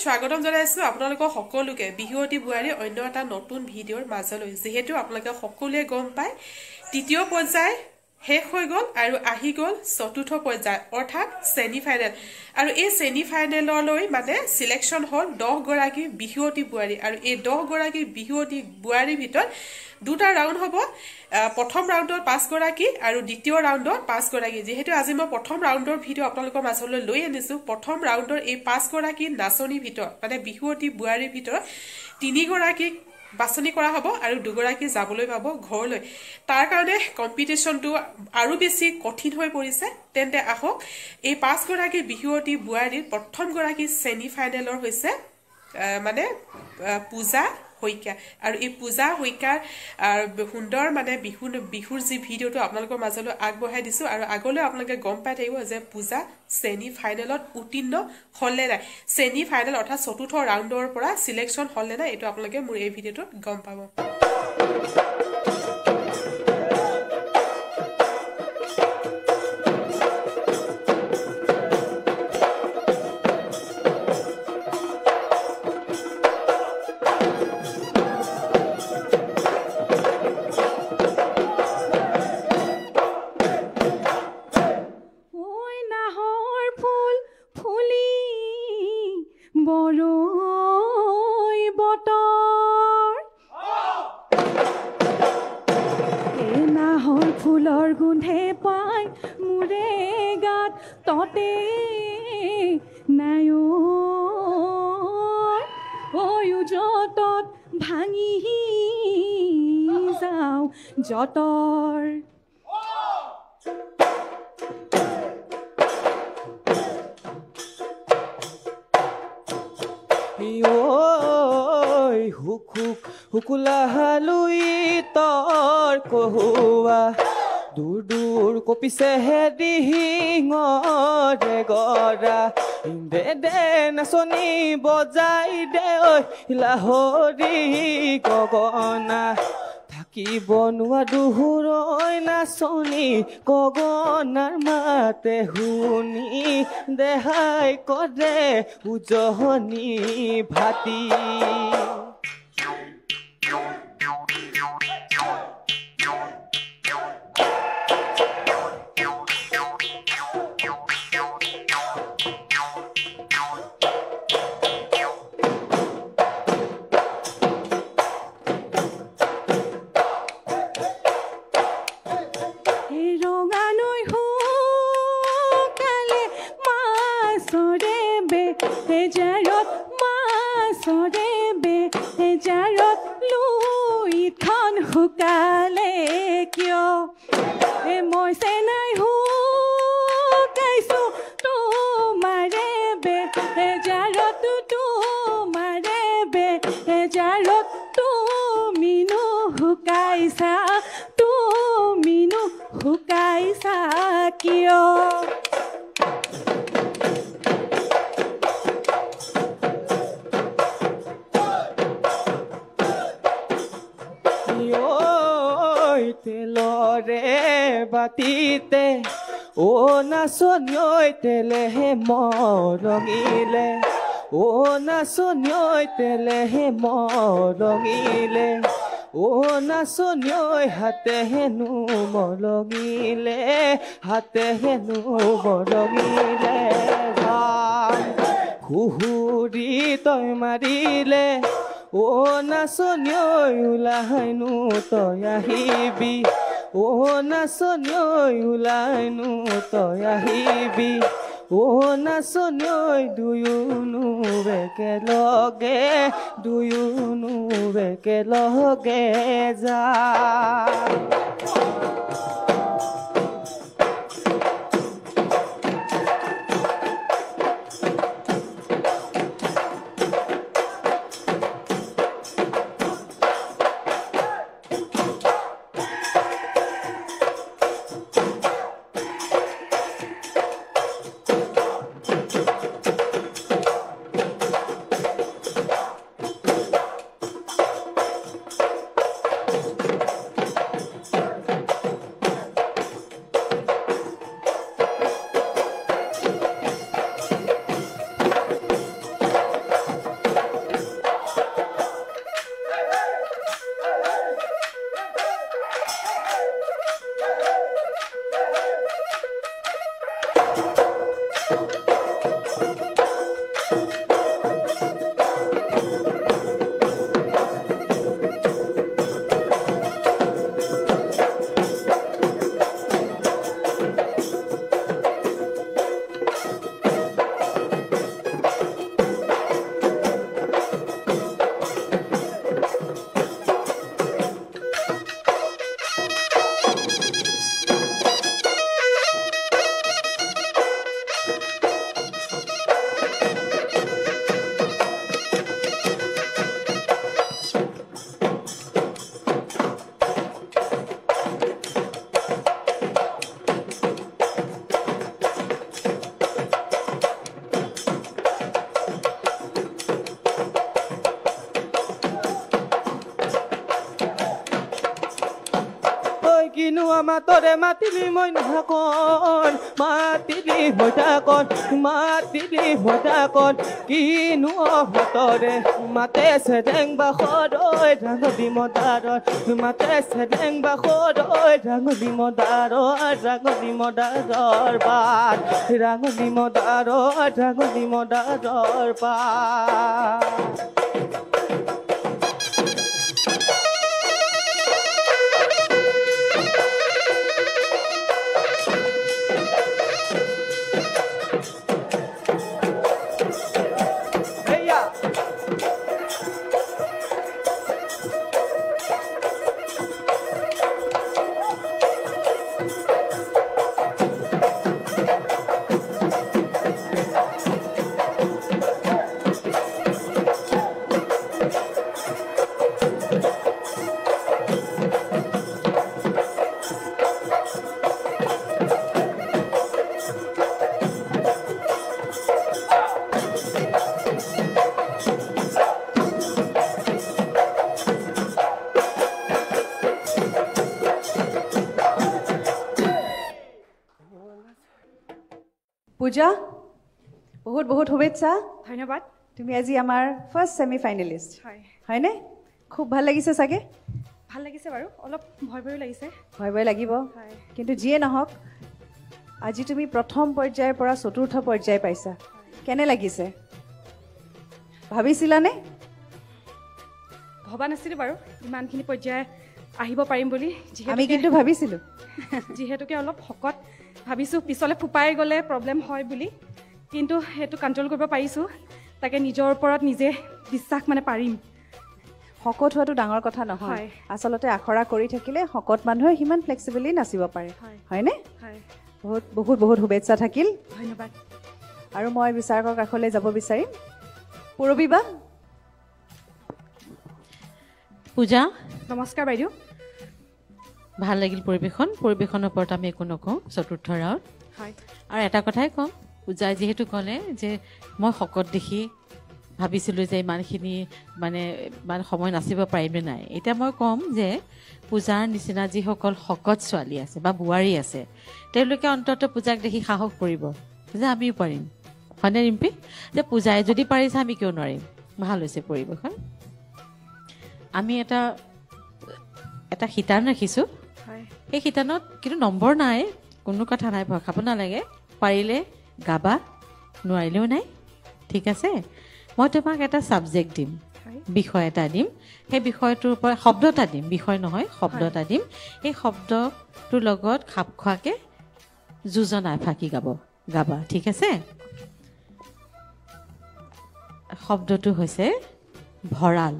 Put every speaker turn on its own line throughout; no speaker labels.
স্বাগতম জনাইছো আপোনালোকক সকলোকে বিহুৱতী বুৱাৰী অন্য এটা নতুন ভিডিঅ'ৰ মাজলৈ যেহেতু আপোনালোকে সকলোৱে গম পায় তৃতীয় পৰ্যায় শেষ হৈ গ'ল আৰু আহি গ'ল চতুৰ্থ পৰ্যায় অৰ্থাৎ সেমি ফাইনেল আৰু এই সেমি ফাইনেললৈ মানে সিলেকশন হ'ল 10 গৰাকী বিহুৱতী বুৱাৰী আৰু এই 10 গৰাকী বিহুৱতী বুৱাৰীৰ ভিতৰত দুটা ৰাউণ্ড হ'ব প্ৰথম ৰাউণ্ডত 5 গৰাকী আৰু দ্বিতীয় ৰাউণ্ডত 5 গৰাকী যেহেতু আজি মই প্ৰথম ৰাউণ্ডৰ ভিডিঅ' আপোনালোকৰ মাজলৈ লৈ আনিছো প্ৰথম ৰাউণ্ডৰ এই 5 গৰাকী নাচনীৰ ভিতৰত মানে বিহুৱতী বুৱাৰীৰ ভিতৰত 3 গৰাকী বাছনি কৰা হ'ব আৰু 2 গৰাকী যাবলৈ পাব ঘৰলৈ তাৰ কাৰণে কম্পিটিশনটো আৰু বেছি কঠিন হৈ পৰিছে তেন্তে আহক এই 5 গৰাকী বিহুৱতী বুৱাৰীৰ প্ৰথম গৰাকী সেমি ফাইনেলৰ হৈছে মানে পূজা হইকা আৰু এই পূজা হইকাৰ সুন্দৰ মানে বিহুৰ যি ভিডিঅ'টো আপোনালোকৰ মাজলৈ আগবঢ়াই দিছো আৰু আগলৈ আপোনালোকে গম পাই থাকিব যে পূজা সেমি ফাইনেলত উত্তীৰ্ণ হ'লে নাই সেমি ফাইনেল অৰ্থাৎ চতুৰ্থ ৰাউণ্ডৰ পৰা সিলেকশন হ'লে নাই এটো আপোনালোকে মোৰ এই ভিডিঅ'টোত গম পাব
ফুলৰ গুন্ধে পাই মুৰে গাত ততে নায়ো ওয়ো যতত ভাঙি যাও যতৰ
হুকুলা হালুই তৰ কহুৱা দূৰ দূৰ কপিছে দিহিঙৰে গৰা দে দে নাচনি বজাই দে ঐ লাহৰি গগনা থাকিব নোৱাৰো হুৰৈ নাচনি গগনাৰ মাতে শুনি দেহাই কৰে উজহনি ভাতি হুকালে কিয় মই চেনাই হুকাইছো তোমাৰে বেজাৰত তোমাৰে বেজাৰত তুমিনো হুকাইছা কিয় তেলৰে বাতিতে ও নাচনী তেলেহে মৰঙিলে ও নাচনী তেলেহে মৰঙিলে ও নাচনী হাতে হেনো মৰঙিলে হাতে হেনো মৰঙিলে হুহুৰি তই মাৰিলে ও নাচনী ওলাইনো তই আহিবি ও নাচনী ওলাইনো তই আহিবি ও নাচনী দুয়োনো একেলগে যা কিনো আমাৰ তৰে মাতিলি মই নাকন মাতিলি মই তাকন মাতিলি মই তাকন কিনো তৰে মাতে চেৰেং বাখৰ ঐ ৰাঙলী মদাৰৰ মাতে চেৰেং বাখৰ ঐ ৰাঙলী মদাৰৰ বাট ৰাঙলী মদাৰৰ বাট
পূজা বহুত বহুত শুভেচ্ছা
ধন্যবাদ
তুমি আজি আমাৰ ফাৰ্ষ্ট ছেমি ফাইনেলিষ্ট
হয়
হয়নে খুব ভাল লাগিছে চাগে
ভাল লাগিছে বাৰু অলপ ভয় ভয়ো লাগিছে
ভয় ভয় লাগিব
হয়
কিন্তু যিয়ে নহওক আজি তুমি প্ৰথম পৰ্যায়ৰ পৰা চতুৰ্থ পৰ্যায় পাইছা কেনে লাগিছে ভাবিছিলানে
ভবা নাছিলোঁ বাৰু ইমানখিনি পৰ্যায় আহিব পাৰিম বুলি
আমি কিন্তু ভাবিছিলোঁ
যিহেতুকে অলপ শকত ভাবিছোঁ পিছলৈ ফুপাই গ'লে প্ৰব্লেম হয় বুলি কিন্তু সেইটো কণ্ট্ৰল কৰিব পাৰিছোঁ তাকে নিজৰ ওপৰত নিজে বিশ্বাস মানে পাৰিম
শকত হোৱাটো ডাঙৰ কথা নহয় আচলতে আখৰা কৰি থাকিলে শকত মানুহে সিমান ফ্লেক্সিবলি নাচিব পাৰে হয়নে
হয়
বহুত বহুত বহুত শুভেচ্ছা থাকিল
ধন্যবাদ
আৰু মই বিচাৰকৰ কাষলৈ যাব বিচাৰিম পূৰবী বা
পূজা
নমস্কাৰ বাইদেউ
ভাল লাগিল পৰিৱেশনৰ ওপৰত আমি একো নকওঁ চতুৰ্থ ৰাউণ্ড
হয়
আৰু এটা কথাই ক'ম পূজাই যিহেতু ক'লে যে মই শকত দেখি ভাবিছিলোঁ যে ইমানখিনি মানে ইমান সময় নাচিব পাৰিমনে নাই এতিয়া মই ক'ম যে পূজাৰ নিচিনা যিসকল শকত ছোৱালী আছে বা বোৱাৰী আছে তেওঁলোকে অন্ততঃ পূজাক দেখি সাহস কৰিব যে আমিও পাৰিম হয়নে ৰিম্পী যে পূজাই যদি পাৰিছে আমি কিয় নোৱাৰিম ভাল হৈছে পৰিৱেশন আমি এটা শিতান ৰাখিছোঁ সেই শিতানত কিন্তু নম্বৰ নাই কোনো কথা নাই ভয় খাব নালাগে পাৰিলে গাবা নোৱাৰিলেও নাই ঠিক আছে মই তোমাক এটা ছাবজেক্ট দিম বিষয় এটা দিম সেই বিষয়টোৰ ওপৰত শব্দ এটা দিম বিষয় নহয় শব্দ এটা দিম সেই শব্দটোৰ লগত খাপ খোৱাকৈ যোজনা এফাকি গাবা ঠিক আছে শব্দটো হৈছে ভঁৰাল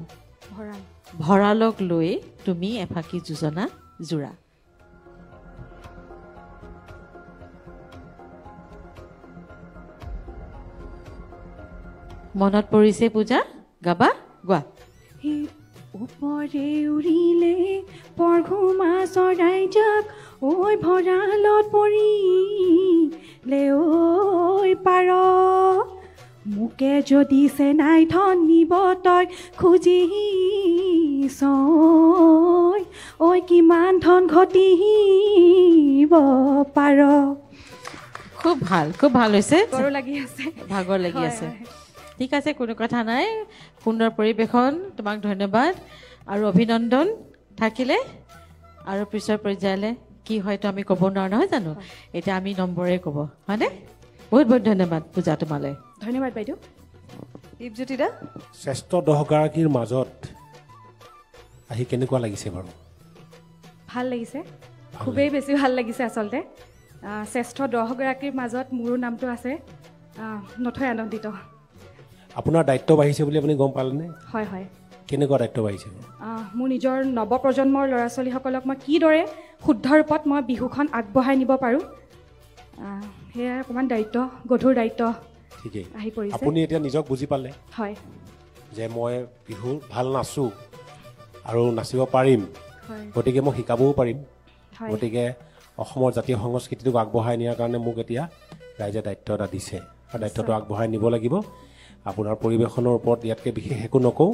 ভঁৰালক লৈ তুমি এফাকি যোজনা জোৰা মনত পৰিছে পূজা গাবা গোৱা
ওপৰে উৰিলে পৰঘুমা চৰাই যাক ঐ ভঁৰালত পৰিলে ঐ পাৰ মোকে যদি চেনাই ধন নিব তই খুজিছ ঐ কিমান ধন ঘটিব পাৰ
খুব ভাল হৈছে
ভাগৰ লাগি আছে
ঠিক আছে কোনো কথা নাই সুন্দৰ পৰিৱেশন তোমাক ধন্যবাদ আৰু অভিনন্দন থাকিলে আৰু পিছৰ পৰ্যায়লৈ কি হয়তো আমি ক'ব নোৱাৰো নহয় জানো এতিয়া আমি নম্বৰে ক'ব হয়নে বহুত বহুত ধন্যবাদ পূজা তোমালৈ
ধন্যবাদ বাইদেউ
দীপজ্যোতি দা
শ্ৰেষ্ঠ 10 গৰাকীৰ মাজত আহি কেনেকুৱা লাগিছে বাৰু
ভাল লাগিছে খুবেই বেছি ভাল লাগিছে আচলতে শ্ৰেষ্ঠ 10 গৰাকীৰ মাজত মোৰো নামটো আছে নথৈ আনন্দিত
আপোনাৰ দায়িত্ব বাঢ়িছে বুলি আপুনি গম পালেনে
হয় হয়
কেনেকুৱা দায়িত্ব বাঢ়িছে
মোৰ নিজৰ নৱপ্ৰজন্মৰ ল'ৰা ছোৱালীসকলক মই কিদৰে শুদ্ধ ৰূপত মই বিহুখন আগবঢ়াই নিব পাৰোঁ সেয়াই অকণমান দায়িত্ব গধুৰ দায়িত্ব
ঠিকেই
আহি পৰিছে
আপুনি এতিয়া নিজক বুজি পালে
হয়
যে মই বিহু ভাল নাচোঁ আৰু নাচিব পাৰিম গতিকে মই শিকাবও পাৰিম গতিকে অসমৰ জাতীয় সংস্কৃতিটোক আগবঢ়াই নিয়াৰ কাৰণে মোক এতিয়া ৰাইজে দায়িত্ব এটা দিছে আৰু দায়িত্বটো আগবঢ়াই নিব লাগিব আপোনাৰ পৰিৱেশনৰ ওপৰত ইয়াতকৈ বিশেষ একো নকওঁ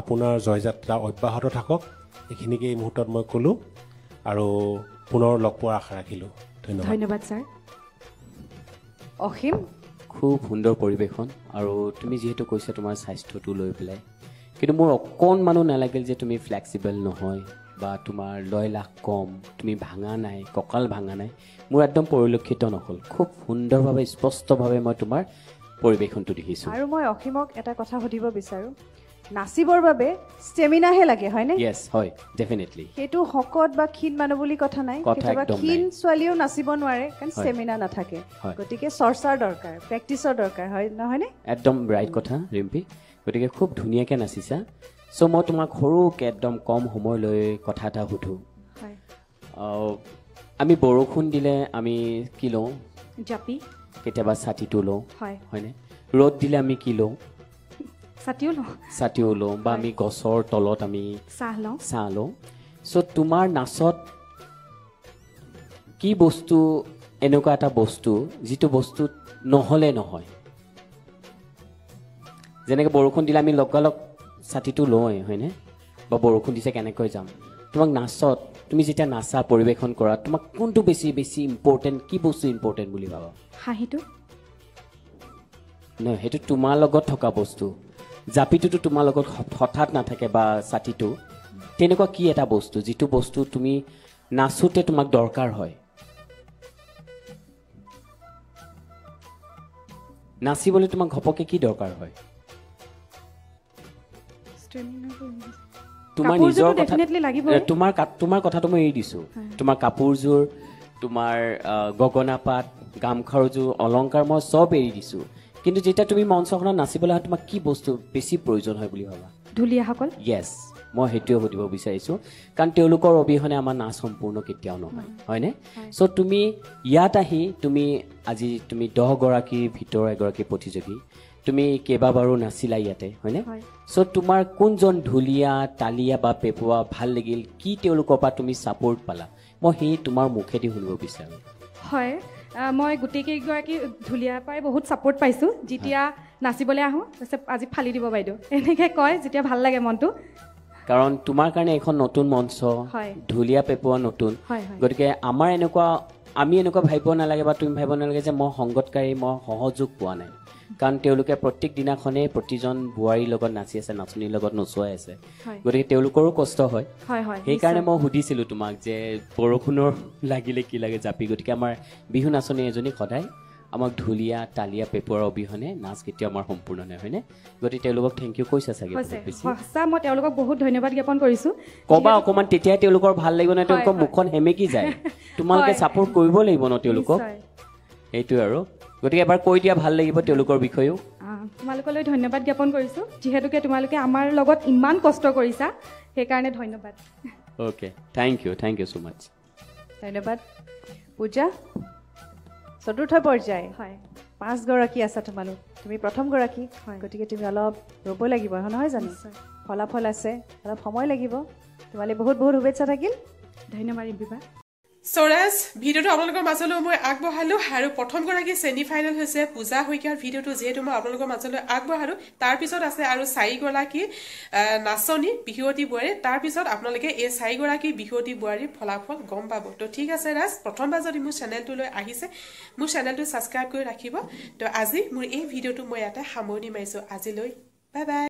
আপোনাৰ জয়যাত্ৰা অব্যাহত থাকক এইখিনিকে এই মুহূৰ্তত মই ক'লোঁ আৰু পুনৰ লগ পোৱাৰ আশা ৰাখিলোঁ ধন্যবাদ
ধন্যবাদ ছাৰ
অসীম
খুব সুন্দৰ পৰিৱেশন আৰু তুমি যিহেতু কৈছা তোমাৰ স্বাস্থ্যটো লৈ পেলাই কিন্তু মোৰ অকণমানো নালাগিল যে তুমি ফ্লেক্সিবল নহয় বা তোমাৰ লয় লাখ কম তুমি ভাঙা নাই কঁকাল ভাঙা নাই মোৰ একদম পৰিলক্ষিত নহ'ল খুব সুন্দৰভাৱে স্পষ্টভাৱে মই তোমাৰ পৰিৱেশনটো দেখিছোঁ
আৰু মই অসীমক এটা কথা সুধিব বিচাৰোঁ নাচিবৰ বাবে ষ্টেমিনাহে লাগে হয়নে
য়েছ হয় ডেফিনেটলি
সেইটো শকত বা ক্ষীণ মানুহ বুলি কথা নাই
কথা
কেতিয়াবা
একদম
ক্ষীণ
নাই।
ছোৱালীও নাচিব নোৱাৰে কাৰণ
হয়।
ষ্টেমিনা নাথাকে
হয়।
গতিকে চৰ্চাৰ দৰকাৰ প্ৰেক্টিচৰ দৰকাৰ হয় নহয়নে
একদম ৰাইট কথা ৰিম্পী গতিকে খুব ধুনীয়াকৈ নাচিছা চ' মই তোমাক সৰুকৈ একদম কম সময় লৈ কথা এটা সুধোঁ
হয়
আমি বৰষুণ দিলে আমি কি লওঁ
জাপি
কেতিয়াবা ছাতিটো লওঁ
হয়
হয়নে ৰ'দ দিলে আমি কি লওঁ
ছাতিও লওঁ
ছাতিও লওঁ বা আমি গছৰ তলত আমি
চাহ লওঁ
চাহ লওঁ চ' তোমাৰ নাচত কি বস্তু এনেকুৱা এটা বস্তু যিটো বস্তু নহ'লে নহয় যেনেকৈ বৰষুণ দিলে আমি লগালগ ছাতিটো লওঁৱেই হয়নে বা বৰষুণ দিছে কেনেকৈ যাম তোমাক নাচত তুমি যেতিয়া নাচা পৰিৱেশন কৰা তোমাক কোনটো বেছি ইম্পৰ্টেণ্ট কি বস্তু ইম্পৰ্টেণ্ট বুলি ভাবা
হাঁহিটো
নহয় সেইটো তোমাৰ লগত থকা বস্তু জাপিটোতো তোমাৰ লগত হঠাৎ নাথাকে বা ছাতিটো তেনেকুৱা কি এটা বস্তু যিটো বস্তু তুমি নাচোতে তোমাক দৰকাৰ হয় নাচিবলৈ তোমাক ঘপকে কি দৰকাৰ হয় তোমাৰ নিজৰ
কাপোৰযোৰটো
কথা
definitely লাগিবই।
তোমাৰ কথাটো মই এৰি দিছোঁ তোমাৰ কাপোৰযোৰ তোমাৰ গগনা পাত গামখাৰুযোৰ অলংকাৰ মই চব এৰি দিছোঁ কিন্তু যেতিয়া তুমি মঞ্চখনত নাচিবলৈ আহা তোমাক কি বস্তু বেছি প্ৰয়োজন হয় বুলি ভাবা
ঢুলীয়াসকল
য়েছ মই সেইটোৱে সুধিব বিচাৰিছোঁ কাৰণ তেওঁলোকৰ অবিহনে আমাৰ নাচ সম্পূৰ্ণ কেতিয়াও নহয় হয়নে চ' তুমি ইয়াত আহি তুমি আজি তুমি 10গৰাকীৰ ভিতৰৰ এগৰাকী প্ৰতিযোগী তুমি কেইবাবাৰো নাচিলা ইয়াতে হয়নে চ' তোমাৰ কোনজন ঢুলীয়া তালীয়া বা পেপুৱা ভাল লাগিল কি তেওঁলোকৰ পৰা তুমি ছাপোৰ্ট পালা মই সেই তোমাৰ মুখেদি শুনিব বিচাৰোঁ
হয় মই গোটেইকেইগৰাকী ঢুলীয়াৰ পৰাই বহুত ছাপোৰ্ট পাইছোঁ যেতিয়া নাচিবলৈ আহোঁ তাৰপিছত আজি ফালি দিব বাইদেউ এনেকৈ কয় যেতিয়া ভাল লাগে মনটো
কাৰণ তোমাৰ কাৰণে এখন নতুন মঞ্চ
হয়।
ঢুলীয়া পেপুৱা নতুন
হয়, হয়।
গতিকে আমি এনেকুৱা ভাবিব নালাগে বা তুমি ভাবিব নালাগে যে মই সংগতকাৰী মই সহযোগ পোৱা নাই কাৰণ তেওঁলোকে প্ৰত্যেক দিনাখনেই প্ৰতিজন বোৱাৰীৰ লগত নাচি আছে নাচনীৰ লগত নচুৱাই আছে
হয়।
গতিকে তেওঁলোকৰো কষ্ট হয়
হয় হয়
সেইকাৰণে মই সুধিছিলোঁ তোমাক যে বৰষুণৰ লাগিলে কি লাগে জাপি গতিকে আমাৰ বিহু নাচনী এজনী সদায় আমাক ঢুলীয়া তালীয়া পেপুৱাৰ অবিহনে নাচ কেতিয়াও আমাৰ সম্পূৰ্ণ নহয় হয়নে গতিকে তেওঁলোকক থেংক ইউ কৈছা চাগে
হৈছে
বহুত বেছি
সঁচা মই তেওঁলোকক বহুত ধন্যবাদ জ্ঞাপন কৰিছোঁ
কবা অকণমান তেতিয়াই তেওঁলোকৰ ভাল লাগিব নহয় তেওঁলোকৰ মুখখন সেমেকি যায় তোমালোকে ছাপোৰ্ট কৰিব লাগিব ন তেওঁলোকক
নিশ্চয়।
সেইটোৱে আৰু গতিকে এবাৰ কৈ দিয়া ভাল লাগিব তেওঁলোকৰ বিষয়েও
তোমালোকলৈ ধন্যবাদ জ্ঞাপন কৰিছোঁ যিহেতুকে তোমালোকে আমাৰ লগত ইমান কষ্ট কৰিছা সেইকাৰণে ধন্যবাদ
অ'কে থেংক ইউ ছ' মাছ
ধন্যবাদ পূজা চতুৰ্থ পৰ্যায়
হয়
5গৰাকী আছা তোমালোক তুমি প্ৰথমগৰাকী
হয়।
গতিকে তুমি অলপ ৰ'ব লাগিব নহয় জানো
নিশ্চয়।
ফলাফল আছে অলপ সময় লাগিব তোমালৈ বহুত বহুত শুভেচ্ছা থাকিল
ধন্যবাদ ৰিম্পিবা
সৰাজ ভিডিঅ'টো আপোনালোকৰ মাজলৈ মই আগবঢ়ালোঁ আৰু প্ৰথমগৰাকী ছেমি ফাইনেল হৈছে পূজা শইকীয়াৰ ভিডিঅ'টো যিহেতু মই আপোনালোকৰ মাজলৈ আগবঢ়ালোঁ তাৰপিছত আছে আৰু 4গৰাকী নাচনী বিহুৱতী বোৱাৰী তাৰপিছত আপোনালোকে এই 4গৰাকী বিহুৱতী বোৱাৰীৰ ফলাফল গম পাব তো ঠিক আছে ৰাজ প্ৰথমবাৰ যদি মোৰ চেনেলটোলৈ আহিছে মোৰ চেনেলটো ছাবস্ক্ৰাইব কৰি ৰাখিব তো আজি মোৰ এই ভিডিঅ'টো মই ইয়াতে সামৰণি মাৰিছোঁ আজিলৈ বাই বাই